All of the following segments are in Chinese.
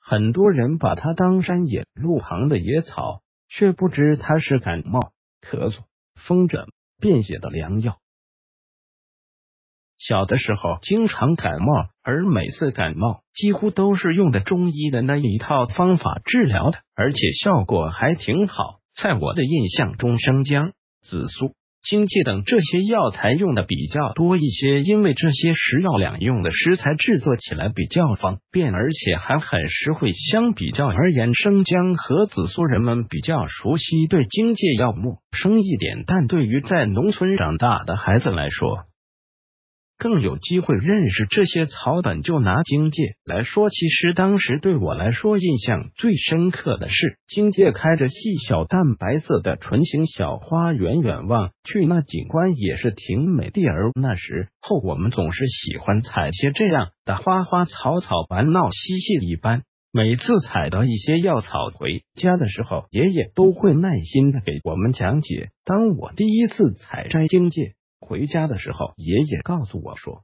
很多人把它当山野路旁的野草，却不知它是感冒、咳嗽、风疹、便血的良药。小的时候经常感冒，而每次感冒几乎都是用的中医的那一套方法治疗的，而且效果还挺好。在我的印象中，生姜、紫苏、荆芥等这些药材用的比较多一些，因为这些食药两用的食材制作起来比较方便，而且还很实惠。相比较而言，生姜和紫苏人们比较熟悉，对荆芥要陌生一点，但对于在农村长大的孩子来说，更有机会认识这些草本。就拿荆芥来说，其实当时对我来说印象最深刻的是，荆芥开着细小淡白色的唇形小花，远远望去那景观也是挺美的。而那时候我们总是喜欢采些这样的花花草草，玩闹嬉戏一般。每次采到一些药草回家的时候，爷爷都会耐心的给我们讲解。当我第一次采摘荆芥回家的时候，爷爷告诉我说，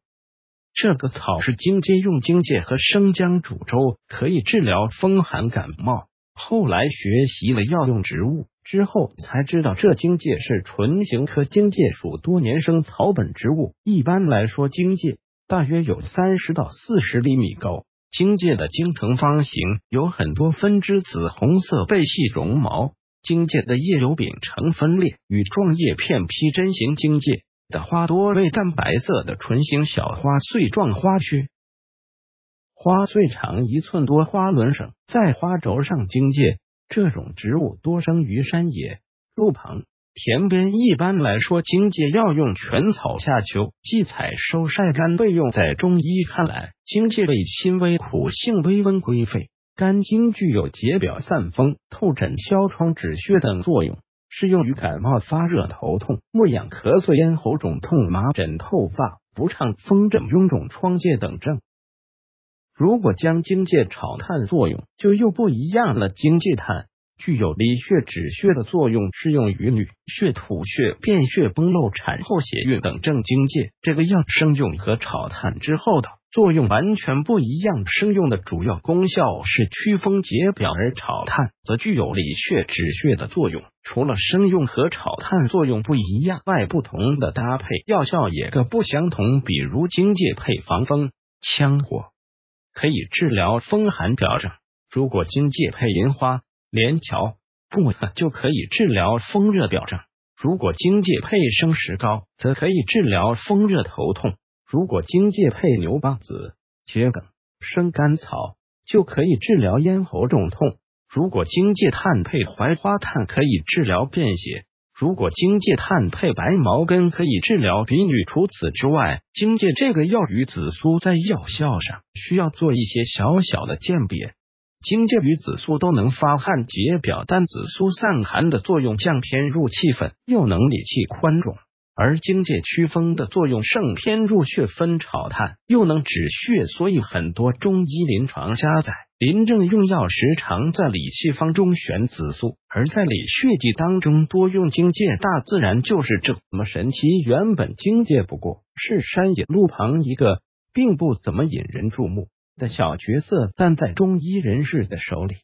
这个草是荆芥，用荆芥和生姜煮粥，可以治疗风寒感冒。后来学习了药用植物之后，才知道这荆芥是唇形科荆芥属多年生草本植物。一般来说，荆芥大约有30到40厘米高。荆芥的茎呈方形，有很多分支，紫红色背细绒毛。荆芥的叶有柄呈分裂羽状叶片，披针形。荆芥的花多为淡白色的唇形小花穗状花缺，花穗长1寸多，花轮生在花轴上。荆芥这种植物多生于山野、路旁、田边。一般来说，荆芥要用全草下秋即采收晒干备用。在中医看来，荆芥味辛微苦，性微温归肺，甘精，具有解表散风、透疹、消疮止血等作用，适用于感冒、发热、头痛、莫痒、咳嗽、咽喉肿痛、麻疹、透发不畅、风疹、臃肿、疮疥等症。如果将荆芥炒炭作用就又不一样了。荆芥炭具有理血止血的作用，适用于女血、吐血、便血、崩漏、产后血瘀等症。荆芥这个药生用和炒炭之后的作用完全不一样，生用的主要功效是祛风解表，而炒炭则具有理血止血的作用。除了生用和炒炭作用不一样外，不同的搭配药效也各不相同。比如荆芥配防风、羌活，可以治疗风寒表症；如果荆芥配银花、连翘、薄荷，就可以治疗风热表症；如果荆芥配生石膏，则可以治疗风热头痛；如果荆芥配牛蒡子、桔梗、生甘草，就可以治疗咽喉肿痛；如果荆芥炭配槐花炭，可以治疗便血；如果荆芥炭配白茅根，可以治疗鼻衄。除此之外，荆芥这个药与紫苏在药效上需要做一些小小的鉴别。荆芥与紫苏都能发汗解表，但紫苏散寒的作用降偏入气分，又能理气宽肿，而荆芥祛风的作用胜偏入血分，炒炭又能止血。所以很多中医临床家在临症用药时，常在理气方中选紫苏，而在理血剂当中多用荆芥。大自然就是这么神奇。原本荆芥不过是山野路旁一个并不怎么引人注目的小角色，但在中医人士的手里